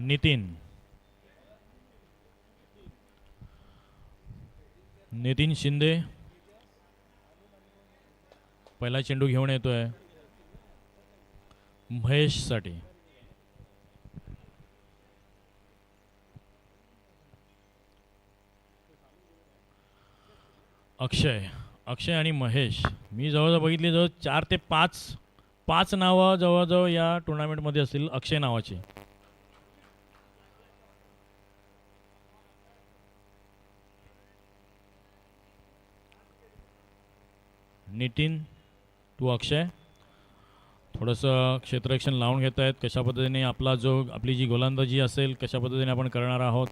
नितीन शिंदे पहिला चेंडू घेऊन येतोय महेशसाठी. अक्षय आणि महेश, मी जवळजवळ बघितली जवळ 4 ते 5 नावं जवळजवळ या टुर्नामेंटमध्ये असतील अक्षय नावाची. नितीन टू अक्षय, थोडंसं क्षेत्ररक्षण लावून घेत आहेत. कशा पद्धतीने आपली जी गोलंदाजी असेल कशा पद्धतीने आपण करणार आहोत,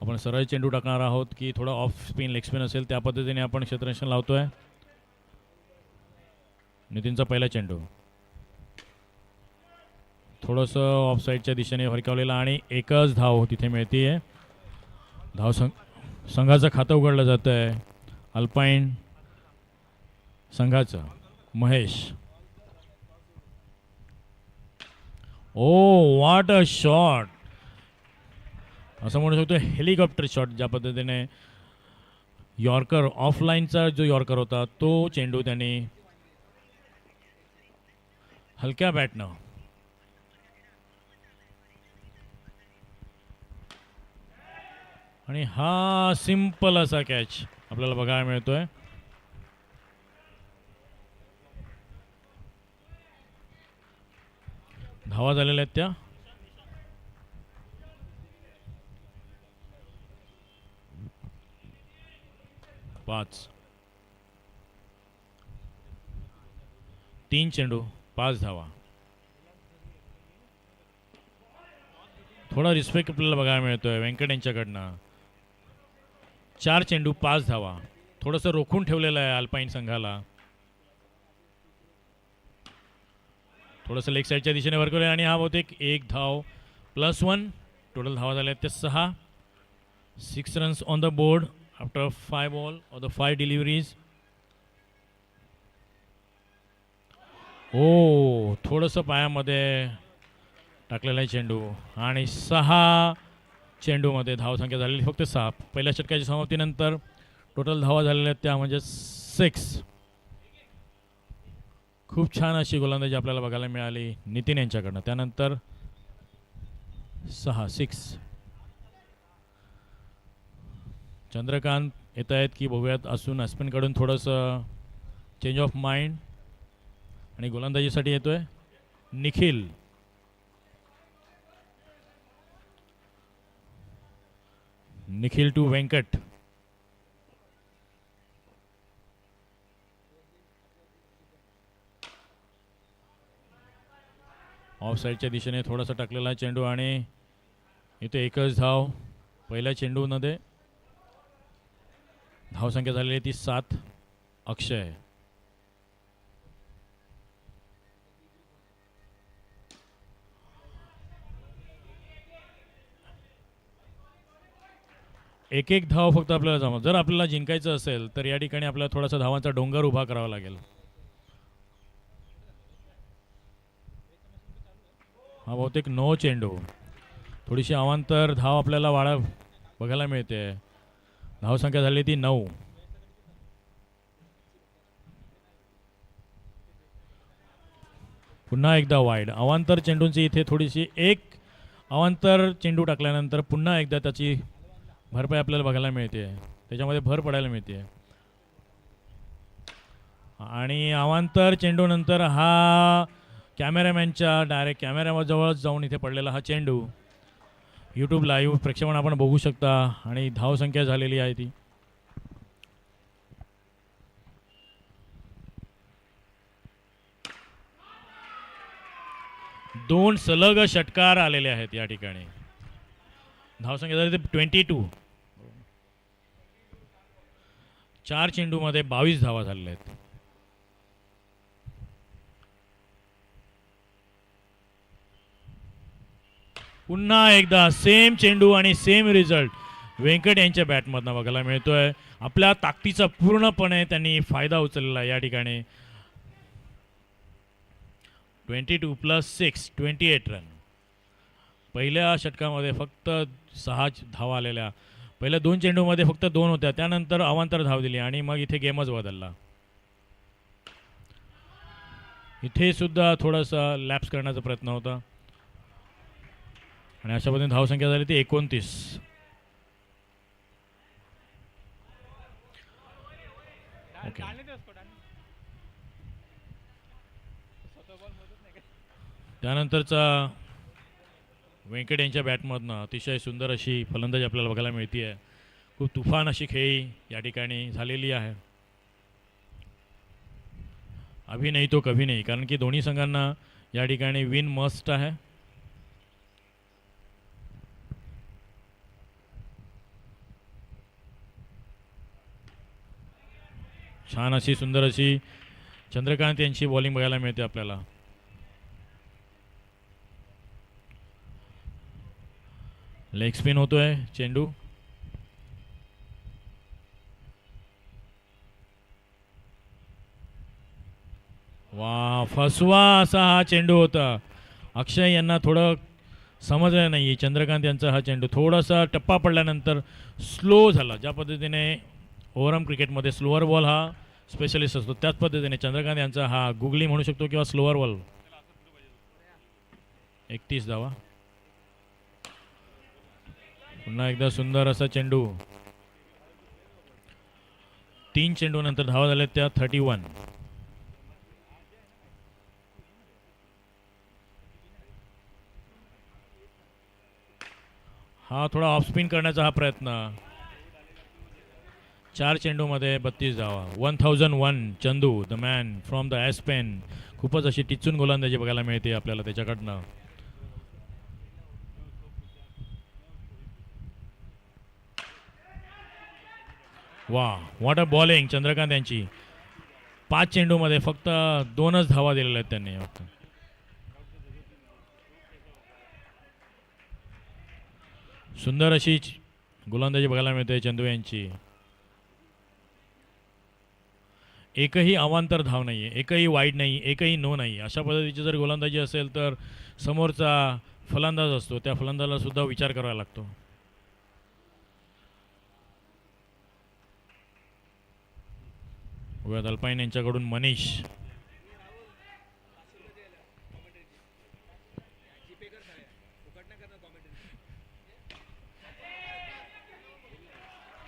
आपण सरळ चेंडू टाकणार आहोत की थोडं ऑफ स्पिन लेग स्पिन असेल त्या पद्धतीने आपण क्षेत्ररक्षण लावतोय. नितीनचा पहिला चेंडू थोडंसं ऑफ साईडच्या दिशेने फरकावलेला आणि एकच धाव तिथे मिळते. धाव संघाचं खातं उघडलं जातं आहे अल्पाईन संघाचं. महेश, ओ व्हॉट अ शॉट, असं म्हणू शकतो हेलिकॉप्टर शॉट. ज्या पद्धतीने यॉर्कर ऑफलाईनचा जो यॉर्कर होता तो चेंडू त्यांनी हलक्या बॅटनं आणि हा सिंपल असा कॅच आपल्याला बघायला मिळतोय. धावा झालेल्या आहेत त्या 5. 3 चेंडू 5 धावा. थोडा रिस्पेक्ट आपल्याला बघायला मिळतोय व्यंकट यांच्याकडनं. 4 चेंडू 5 धावा, थोडंसं रोखून ठेवलेलं आहे अल्पाईन संघाला. थोडंसं लेग साईडच्या दिशेने वर करूया आणि हा बहुतेक 1 धाव +1. टोटल धावा झाल्या आहेत त्या 6. 6 runs on the board after 5 ball or the 5 deliveries. ओ थोडंसं पायामध्ये टाकलेला आहे चेंडू आणि 6 चेंडूमध्ये धावसंख्या झालेली फक्त 6. पहिल्या षटकाच्या समाप्तीनंतर टोटल धावा झालेल्या आहेत त्या म्हणजे 6. खूप छान अशी गोलंदाजी आपल्याला बघायला मिळाली नितीन यांच्याकडनं. त्यानंतर 6. चंद्रकांत येत आहेत की बघूयात असून अश्विनकडून थोडंसं चेंज ऑफ माइंड आणि गोलंदाजीसाठी येतोय निखिल टू व्यंकट. ऑफ साईडच्या दिशेने थोडासा टाकलेला चेंडू आणि इथे एकच धाव पहिल्या चेंडूमध्ये. धावसंख्या झालेली ती 7. अक्षय, एक धाव फक्त आपल्याला जमा. जर आपल्याला जिंकायचं असेल तर या ठिकाणी आपल्याला थोडासा धावांचा डोंगर उभा करावा लागेल. हा बहुतेक 9 चेंडू, थोडीशी अवांतर धाव आपल्याला बघायला मिळते. धावसंख्या झाली ती 9. पुन्हा एकदा वाईड अवांतर चेंडूंची इथे थोडीशी एक अवांतर चेंडू टाकल्यानंतर पुन्हा एकदा त्याची भरपाई आपल्याला बघायला मिळते, त्याच्यामध्ये भर पडायला मिळते. आणि अवांतर चेंडू नंतर हा कॅमेरामॅनच्या डायरेक्ट कॅमेऱ्याजवळ जाऊन इथे पडलेला हा चेंडू यूट्यूब लाईव्ह प्रक्षेपण आपण बघू शकता. आणि धावसंख्या झालेली आहे ती 2 सलग षटकार आलेले आहेत या ठिकाणी. धावसंख्या झाली ते 22. 4 चेंडूमध्ये 22 धावा झालेल्या आहेत. पुन्हा एकदा सेम चेंडू आणि सेम रिझल्ट व्यंकट यांच्या बॅटमधनं बघायला मिळतोय. आपल्या ताकदीचा पूर्णपणे त्यांनी फायदा उचललेला या ठिकाणी. 22 + 6 28 रन. पहिल्या षटकामध्ये फक्त 6 धावा आलेल्या. पहिल्या 2 चेंडूमध्ये फक्त 2 होत्या, त्यानंतर अवांतर धाव दिली आणि मग इथे गेमच बदलला. इथे सुद्धा थोडासा लॅप्स करण्याचा प्रयत्न होता आणि अशा पद्धतीने धावसंख्या झाली ती 29. ओके. त्यानंतरचा व्यंकट यांच्या बॅटमधनं अतिशय सुंदर अशी फलंदाजी आपल्याला बघायला मिळते आहे. खूप तुफान अशी खेळी या ठिकाणी झालेली आहे. अभी नाही तो कभी नाही, कारण की दोन्ही संघांना या ठिकाणी विन मस्ट आहे. छान अशी सुंदर अशी चंद्रकांत यांची बॉलिंग बघायला मिळते आपल्याला. लेग स्पिन होतोय चेंडू. वा, फसवा असा हा चेंडू होता. अक्षय यांना थोडं समजलं नाही. चंद्रकांत यांचा हा चेंडू थोडासा टप्पा पडल्यानंतर स्लो झाला. ज्या पद्धतीने ओव्हरआर्म क्रिकेटमध्ये स्लोअर बॉल हा स्पेशलिस्ट असतो, त्याच पद्धतीने चंद्रकांत यांचा हा गुगली म्हणू शकतो किंवा स्लोअर बॉल. 31 धावा. पुन्हा एकदा सुंदर असा चेंडू. 3 चेंडू नंतर धावा झाल्या त्या 31. हा थोडा ऑफ स्पिन करण्याचा हा प्रयत्न. 4 चेंडूमध्ये 32 धावा. 1001 Chandu the man from the aspen. खूपच अशी टिचून गोलंदाजी बघायला मिळते आपल्याला त्याच्याकडनं. वा, व्हॉट अ बॉलिंग चंद्रकांत यांची. 5 चेंडूमध्ये फक्त 2च धावा दिलेल्या आहेत त्यांनी. फक्त सुंदर अशी गोलंदाजी बघायला मिळते चंदू यांची. एकही अवांतर धाव नाही आहे, एकही वाईड नाही, एकही नो नाही. अशा पद्धतीची जर गोलंदाजी असेल तर समोरचा फलंदाज असतो, त्या फलंदाजाला सुद्धा विचार करावा लागतो. अल्पाईन यांच्याकडून मनीष.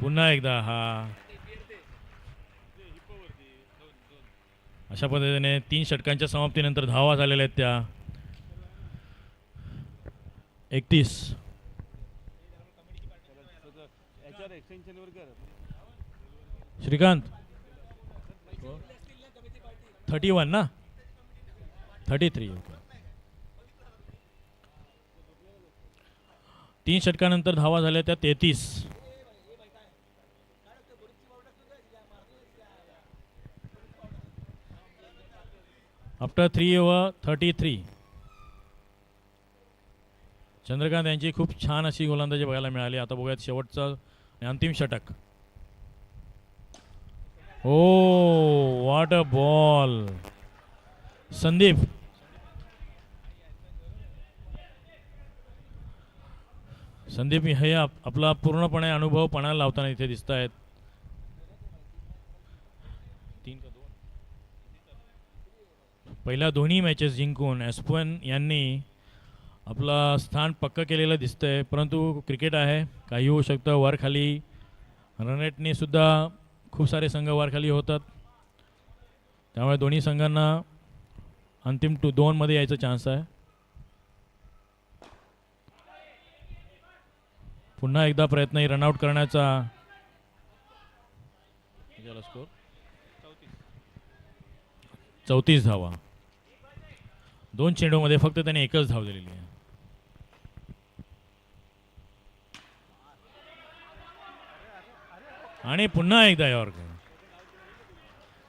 पुन्हा एकदा हा. अशा पद्धतीने 3 षटकांच्या समाप्तीनंतर धावा झालेल्या आहेत त्या 31. श्रीकांत 31 ना 33. 3 षटकानंतर धावा झाल्या त्या 33. After 3 over 33. चंद्रकांत यांची खूप छान अशी गोलंदाजी बघायला मिळाली. आता बघूयात शेवटचा अंतिम षटक. ओ, व्हॉट अ बॉल. संदीप हे आपला पूर्णपणे अनुभव पणाला लावताना इथे दिसत आहेत. पहिल्या दोन्ही मॅचेस जिंकून एस्पेन यांनी आपला स्थान पक्का केलेलं दिसतंय. परंतु क्रिकेट आहे, काही होऊ शकतं. वर खाली रनरेटने सुद्धा खूप सारे संघ वर खाली होतात. त्यामुळे दोन्ही संघांना अंतिम 2 मध्ये यायचा चान्स आहे. पुन्हा एकदा प्रयत्न रनआउट करण्याचा. स्कोर 34 धावा. 2 चेंडूमध्ये फक्त त्याने 1च धाव दिलेली आहे. आणि पुन्हा एकदा यॉर्कर.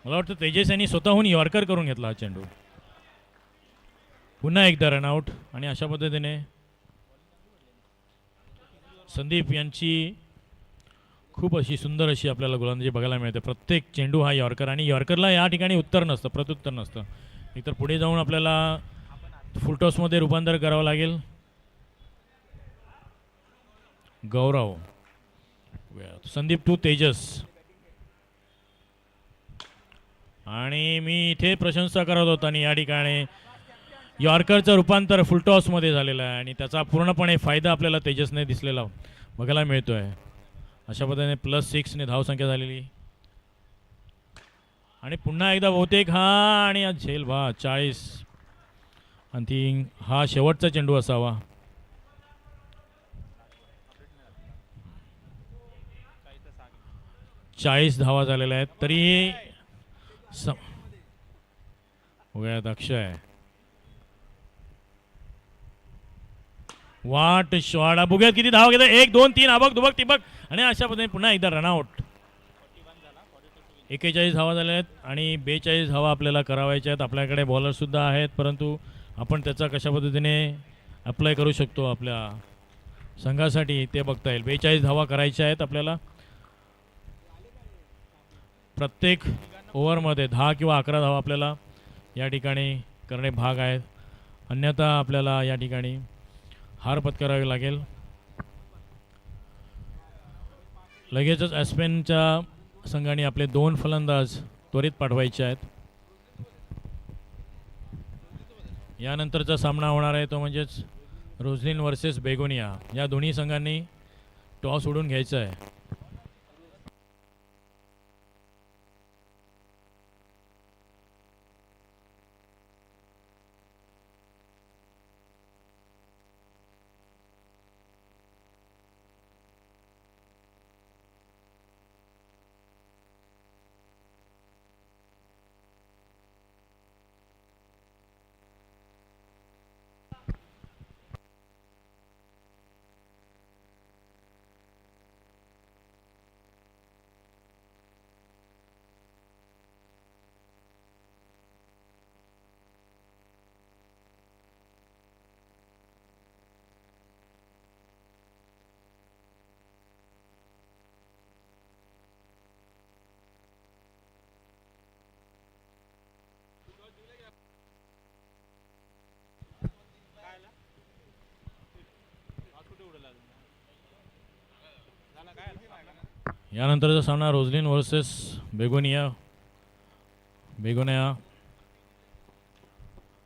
मला वाटतं तेजस यांनी स्वतःहून यॉर्कर करून घेतला हा चेंडू. पुन्हा एकदा रनआउट. आणि अशा पद्धतीने संदीप यांची खूप अशी सुंदर अशी आपल्याला गोलंदाजी बघायला मिळते. प्रत्येक चेंडू हा यॉर्कर. आणि यॉर्करला या ठिकाणी उत्तर नसतं, प्रत्युत्तर नसतं. एकतर पुढे जाऊन आपल्याला फुलटॉसमध्ये रूपांतर करावं लागेल. गौरव, संदीप टू तेजस. आणि मी इथे प्रशंसा करत होतो आणि या ठिकाणी यॉर्करचं रूपांतर फुलटॉसमध्ये झालेलं आहे आणि त्याचा पूर्णपणे फायदा आपल्याला तेजसने दिसलेला बघायला मिळतो आहे. अशा पद्धतीने +6ने धावसंख्या झालेली आणि पुन्हा एकदा बहुतेक हा आणि आज झेल 40 आणि हा शेवटचा चेंडू असावा. 40 धावा झालेल्या आहेत तरीही अक्षय वाट शॉट बघूयात किती धावा घेतात. 1 2 3 अबक दुबक तिबक आणि अशा पद्धतीने पुन्हा एकदा रनआउट. 41 धावा झाल्या आहेत आणि 42 धावा आपल्याला करावायच्या आहेत. आपल्याकडे बॉलर सुद्धा आहेत परंतु आपण त्याचा कशा पद्धतीने अप्लाय करू शकतो आपल्या संघासाठी ते बघता येईल. 42 धावा करायच्या आहेत आपल्याला. प्रत्येक ओव्हरमध्ये 10 किंवा 11 धावा आपल्याला या ठिकाणी करणे भाग आहेत. अन्यथा आपल्याला या ठिकाणी हार पत्करावी लागेल. लगेचच ॲस्पेनच्या संघाने आपले 2 फलंदाज त्वरित पाठवायचे आहेत. यानंतरचा सामना होणार आहे तो म्हणजेच रोझलिन वर्सेस बेगोनिया. या दोन्ही संघांनी टॉस उडून घ्यायचा आहे. यानंतरचा सामना रोझलिन वर्सेस बेगोनिया.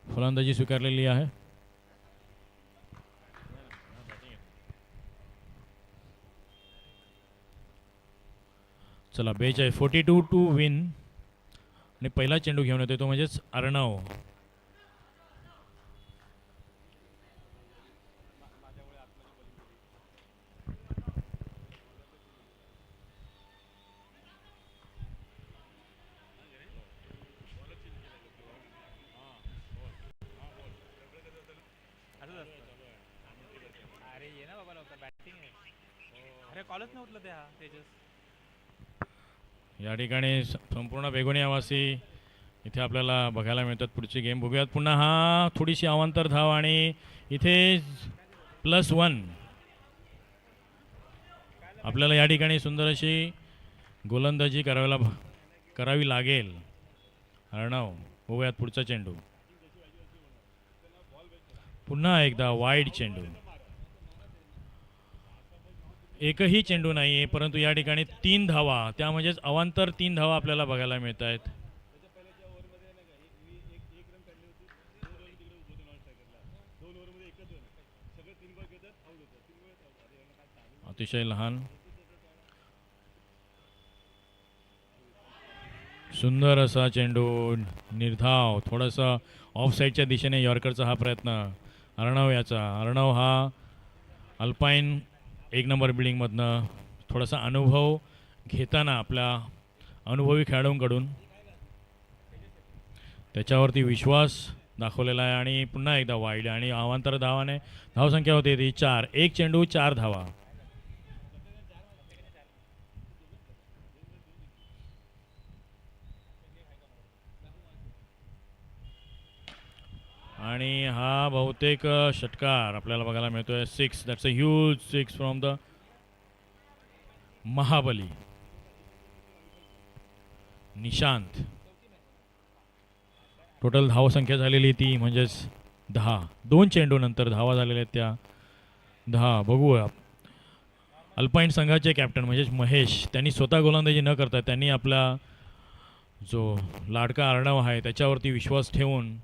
फलंदाजी स्वीकारलेली आहे. चला 42 टू विन आणि पहिला चेंडू घेऊन येतो तो म्हणजेच अर्णव. या ठिकाणी संपूर्ण बेगोनियावासी इथे आपल्याला बघायला मिळतात. पुढची गेम बघूयात. पुन्हा हा थोडीशी अवांतर धाव आणि इथे +1 आपल्याला या ठिकाणी सुंदर अशी गोलंदाजी करावी लागेल. अर्णव, बघूयात पुढचा चेंडू. पुन्हा एकदा वाईड चेंडू. एकही चेंडू नाही आहे परंतु या ठिकाणी 3 धावा, त्या म्हणजेच अवांतर 3 धावा आपल्याला बघायला मिळत आहेत. अतिशय लहान सुंदर असा चेंडू, निर्धाव, थोडासा ऑफ साईडच्या दिशेने यॉर्करचा हा प्रयत्न. अर्णव हा अल्पाईन 1 नंबर बिल्डिंगमधनं थोडासा अनुभव घेताना आपल्या अनुभवी खेळाडूंकडून त्याच्यावरती विश्वास दाखवलेला आहे. आणि पुन्हा एकदा वाईड आणि अवांतर धावाने धावसंख्या होते ती 4. 1 चेंडू 4 धावा. आणि हा बहुतेक षटकार आपल्याला बघायला मिळतोय. 6. That's a huge 6 from the Mahabali Nishant. Total धावसंख्या झालेली ती म्हणजेच 10. 2 चेंडू नंतर धावा झालेल्या आहेत त्या 10. बघूया अल्पाईन संघाचे कॅप्टन म्हणजे महेश त्यांनी स्वतः गोलंदाजी न करता त्यांनी आपला जो लाडका अर्णव आहे त्याच्यावरती विश्वास ठेवून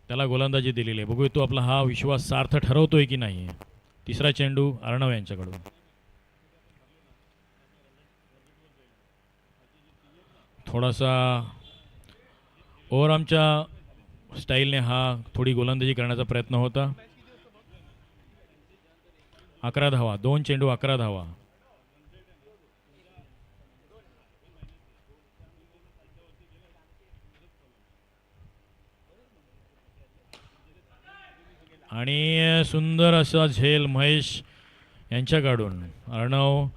त्याला गोलंदाजी दिलेली आहे. बघूया तो आपला हा विश्वास सार्थ ठरवतोय की नाही. तिसरा चेंडू अर्णव यांच्याकडून. थोडासा ओव्हरआर्मच्या स्टाईलने हा थोडी गोलंदाजी करण्याचा प्रयत्न होता. 11 धावा, 2 चेंडू 11 धावा. आणि सुंदर असा झेल महेश यांच्याकडून. अर्णव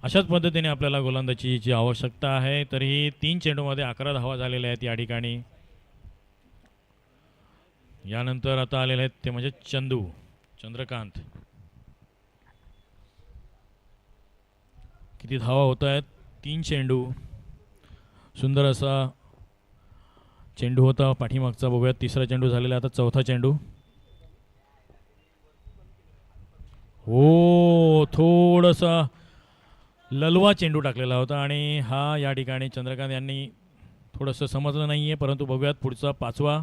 अशाच पद्धतीने आपल्याला गोलंदाजीची आवश्यकता आहे. तरीही 3 चेंडूमध्ये 11 धावा झालेल्या आहेत या ठिकाणी. यानंतर आता आलेले आहेत ते म्हणजे चंद्रकांत. किती धावा होत आहेत. 3 चेंडू. सुंदर असा चेंडू होता पाठीमागचा. बघूयात तिसरा चेंडू झालेला. आता चौथा चेंडू. हो, थोडासा ललवा चेंडू टाकलेला होता आणि हा या ठिकाणी चंद्रकांत यांनी थोडंसं समजलं नाही आहे. परंतु बघूयात पुढचा 5वा.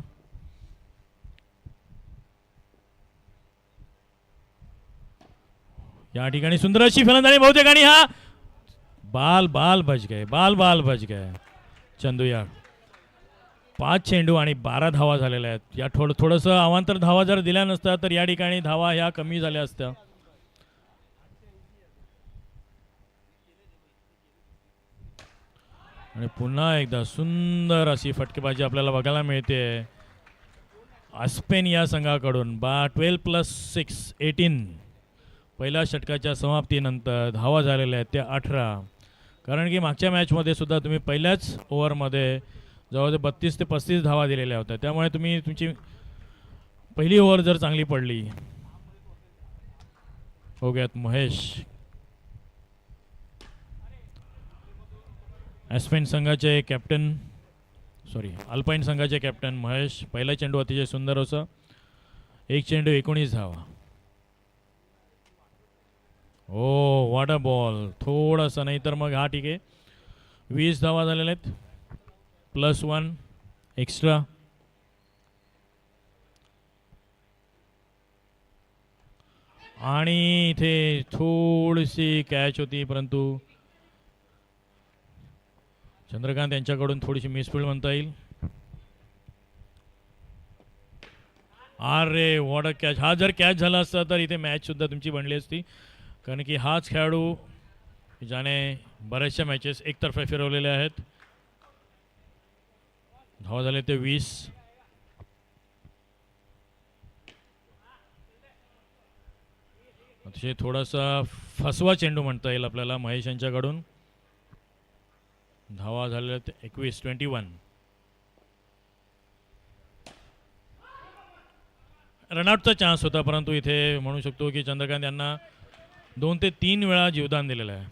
या ठिकाणी सुंदर अशी फलंदाजी बहुतेक आणि हा बाल बच गए चंदू. या 5 चेंडू आणि 12 धावा झालेल्या आहेत. या थोडंसं अवांतर धावा जर दिल्या नसत्या तर या ठिकाणी धावा ह्या कमी झाल्या असत्या. आणि पुन्हा एकदा सुंदर अशी फटकेबाजी आपल्याला बघायला मिळते ऑस्पेन या संघाकडून. 12+6 18. पहिल्या षटकाच्या समाप्तीनंतर धावा झालेल्या आहेत त्या 18. कारण की मागच्या मॅचमध्ये सुद्धा तुम्ही पहिल्याच ओव्हरमध्ये जवळजवळ 32 ते 35 धावा दिलेल्या होत्या. त्यामुळे तुमची पहिली ओव्हर जर चांगली पडली. बघूयात महेश. ॲस्पेन संघाचे कॅप्टन अल्पाईन संघाचे कॅप्टन महेश. पहिला चेंडू अतिशय सुंदर होता. 1 चेंडू 19 धावा. ओ व्हॉट अ बॉल. थोडासा नाही तर मग हा ठीक आहे. 20 धावा झालेल्या आहेत +1 एक्स्ट्रा. आणि इथे थोडीशी कॅच होती परंतु चंद्रकांत यांच्याकडून थोडीशी मिसफील्ड म्हणता येईल. अरे व्हॉट अ कॅच. हा जर कॅच झाला असता तर इथे मॅच सुद्धा तुमची बनली असती. कारण की हाच खेळाडू ज्याने बऱ्याचशा मॅचेस एकतर्फे फिरवलेल्या आहेत. धावा झाले ते 20. अतिशय थोडासा फसवा चेंडू म्हणता येईल आपल्याला महेश यांच्याकडून. धावा झालेल्या ते 21. रनआउटचा चान्स होता परंतु इथे म्हणू शकतो की चंद्रकांत यांना 2 ते 3 वेळा जीवदान दिलेलं आहे.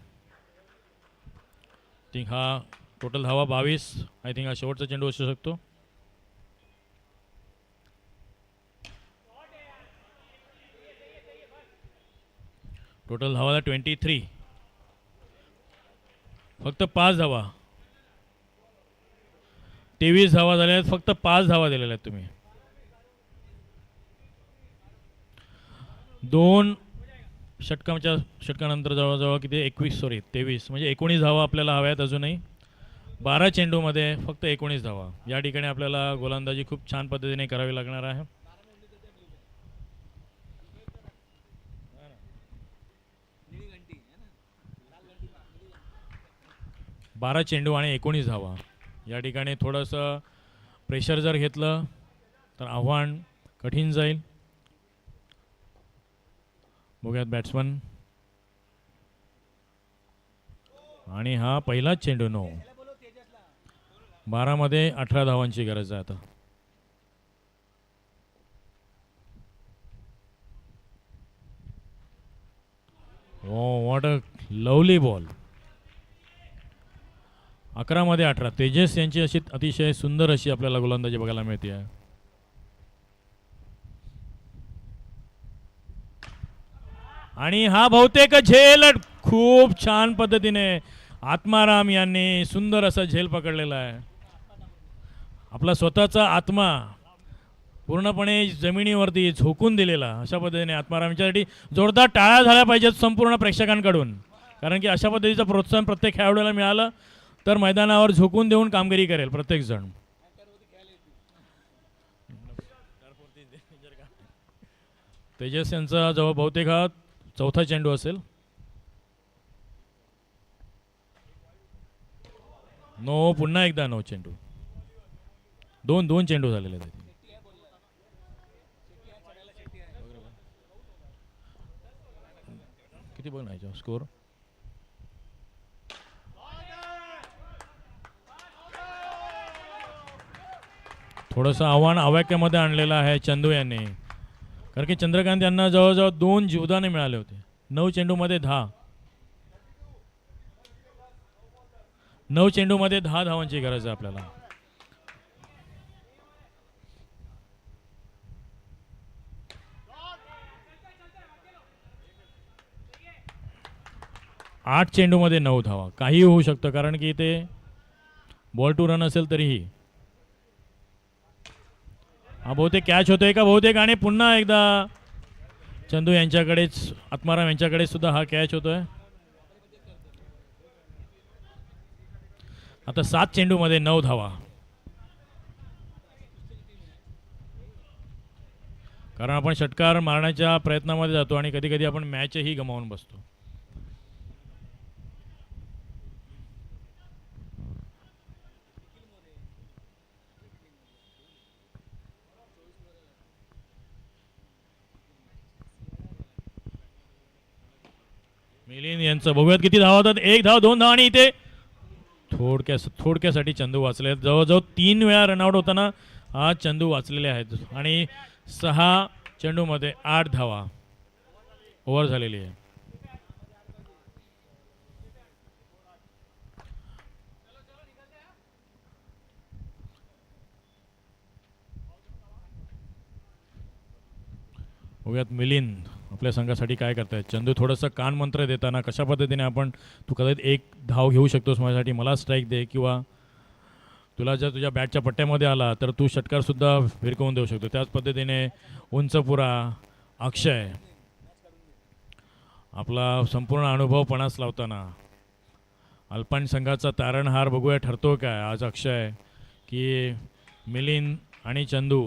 थिंक हा टोटल धावा 22. आय थिंक हा शेवटचा चेंडू असू शकतो. टोटल धावा 23. फक्त 5 धावा. 23 धावा झाल्या आहेत. फक्त 5 धावा दिलेल्या आहेत तुम्ही. 2 षटकानंतर जवळजवळ किती 23 म्हणजे 19 धावा आपल्याला हव्यात अजूनही. 12 चेंडूमध्ये फक्त 19 धावा. या ठिकाणी आपल्याला गोलंदाजी खूप छान पद्धतीने करावी लागणार आहे. 12 चेंडू आणि 19 धावा. या ठिकाणी थोडंसं प्रेशर जर घेतलं तर आव्हान कठीण जाईल. बघूयात बॅट्समन. आणि हा पहिलाच चेंडू. 12 मध्ये 18 धावांची गरज आहे आता. ओ व्हॉट अ लवली बॉल. 11 मध्ये 18. तेजस यांची अशी अतिशय सुंदर अशी आपल्याला गोलंदाजी बघायला मिळते आहे. आणि हा बहुतेक झेल खूप छान पद्धतीने आत्माराम यांनी सुंदर असा झेल पकडलेला आहे. आपला स्वतःचा आत्मा पूर्णपणे जमिनीवरती झोकून दिलेला अशा पद्धतीने आत्माराम यांच्यासाठी जोरदार टाळ्या झाल्या पाहिजेत संपूर्ण प्रेक्षकांकडून. कारण की अशा पद्धतीचं प्रोत्साहन प्रत्येक खेळाडूला मिळालं तर मैदानावर झोकून देऊन कामगिरी करेल प्रत्येक जण. तेजस यांचा जवळ बहुतेक हा चौथा चेंडू असेल. नो, पुन्हा एकदा नो चेंडू. दोन चेंडू झालेले आहेत. किती बघ नाही स्कोर. थोडंसं आव्हान आव्याक्यामध्ये आणलेलं आहे चंदू यांनी. कारण की चंद्रकांत यांना जवळजवळ 2 जीवदाने मिळाले होते. 9 चेंडूमध्ये 10. 9 चेंडूमध्ये 10 धावांची गरज आहे आपल्याला. आठ चेंडूमध्ये 9 धावा. काही होऊ शकतं कारण की ते बॉल टू रन असेल तरीही. हा बहुतेक कॅच होतोय का बहुतेक. आणि पुन्हा एकदा चंदू यांच्याकडेच आत्माराम यांच्याकडे सुद्धा हा कॅच होतोय. आता 7 चेंडूमध्ये 9 धावा. कारण आपण षटकार मारण्याच्या प्रयत्नामध्ये जातो आणि कधी कधी आपण मॅचही गमावून बसतो. मिलिंद यांचं बघूयात किती धावा होतात. 1 धाव, 2 धाव आणि इथे थोडक्यासाठी चंदू वाचले. जवळजवळ 3 वेळा रनआउट होताना आज चंदू वाचलेले आहेत. आणि 6 चेंडूमध्ये 8 धावा ओव्हर झालेली आहे. बघूयात मिलिंद आपल्या संघासाठी काय करतायत. चंदू थोडंसं कान मंत्र देताना कशा पद्धतीने आपण तू कदाचित 1 धाव घेऊ शकतोस माझ्यासाठी, मला स्ट्राईक दे, किंवा तुला जर तुझ्या बॅटच्या पट्ट्यामध्ये आला तर तू षटकारसुद्धा भिरकवून देऊ शकतो. त्याच पद्धतीने उंचपुरा अक्षय आपला संपूर्ण अनुभव पणास लावताना अल्पाईन संघाचा तारणहार बघूया ठरतो काय आज. अक्षय की मिलिंद आणि चंदू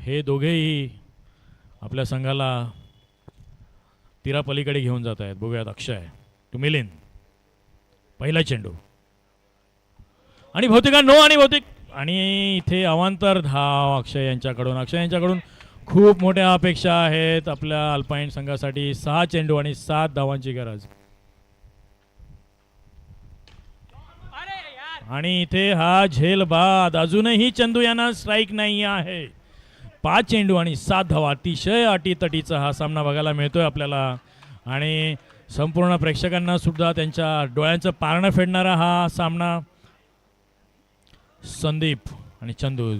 हे दोघेही आपल्या संघाला तीरापलीकडे घेऊन जात आहेत. बघूयात अक्षय टू मिलिंद. पहिला चेंडू आणि बहुतेक नो आणि बहुतेक आणि इथे अवांतर धाव अक्षय यांच्याकडून. अक्षय यांच्याकडून खूप मोठ्या अपेक्षा आहेत आपल्या अल्पाईन संघासाठी. 6 चेंडू आणि 7 धावांची गरज. आणि इथे हा झेल बाद. अजूनही चंदू यांना स्ट्राईक नाही आहे. 5 चेंडू आणि 7 धावा. अतिशय अटीतटीचा हा सामना बघायला मिळतोय आपल्याला. आणि संपूर्ण प्रेक्षकांना सुद्धा त्यांच्या डोळ्यांचं पारणं फेडणारा हा सामना. संदीप आणि चंदू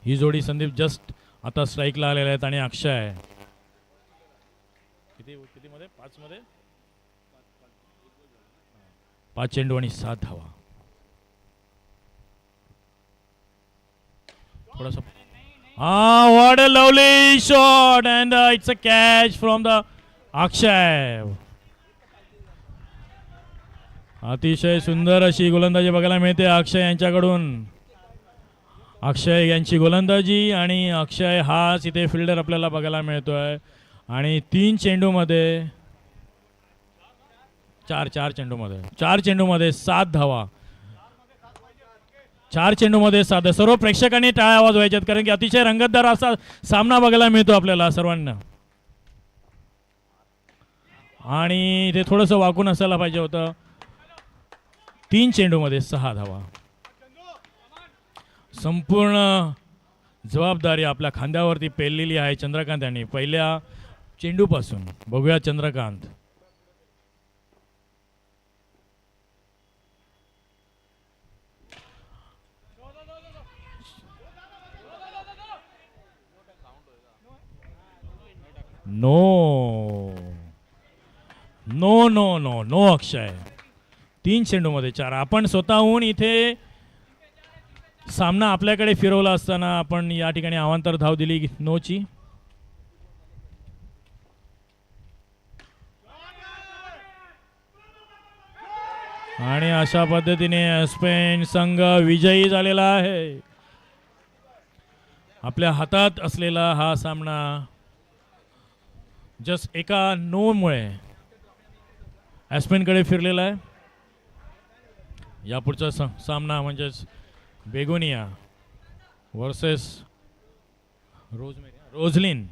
ही जोडी. संदीप जस्ट आता स्ट्राईकला आलेले आहेत. आणि अक्षय किती मध्ये 5 मध्ये 5 चेंडू आणि 7 धावा. थोडासा what a lovely shot and it's a catch from the अक्षय. अतिशय सुंदर अशी गोलंदाजी बघायला मिळते अक्षय यांच्याकडून. अक्षय यांची गोलंदाजी आणि अक्षय हाच इथे फिल्डर आपल्याला बघायला मिळतोय. आणि 3 चेंडूमध्ये 4 चेंडूमध्ये 7 धावा. 4 चेंडूमध्ये 7. सर्व प्रेक्षकांनी टाळ्या आवाज व्हायच्यात कारण की अतिशय रंगतदार असा सामना बघायला मिळतो आपल्याला सर्वांना. आणि इथे थोडंसं वाकून असायला पाहिजे होतं. 3 चेंडूमध्ये 6 धावा. संपूर्ण जबाबदारी आपल्या खांद्यावरती पेललेली आहे चंद्रकांत यांनी पहिल्या चेंडूपासून. बघूया Chandrakant. No no no no no Akshay. 3 चेंडूमध्ये 4. आपण स्वतःहून इथे सामना आपल्याकडे फिरवला असताना आपण या ठिकाणी अवांतर धाव दिली नोची. आणि अशा पद्धतीने स्पेन संघ विजयी झालेला आहे. आपल्या हातात असलेला हा सामना जस्ट एका नोमुळे ॲस्पेनकडे फिरलेला आहे. यापुढचा सामना म्हणजेच बेगोनिया वर्सेस रोजलिन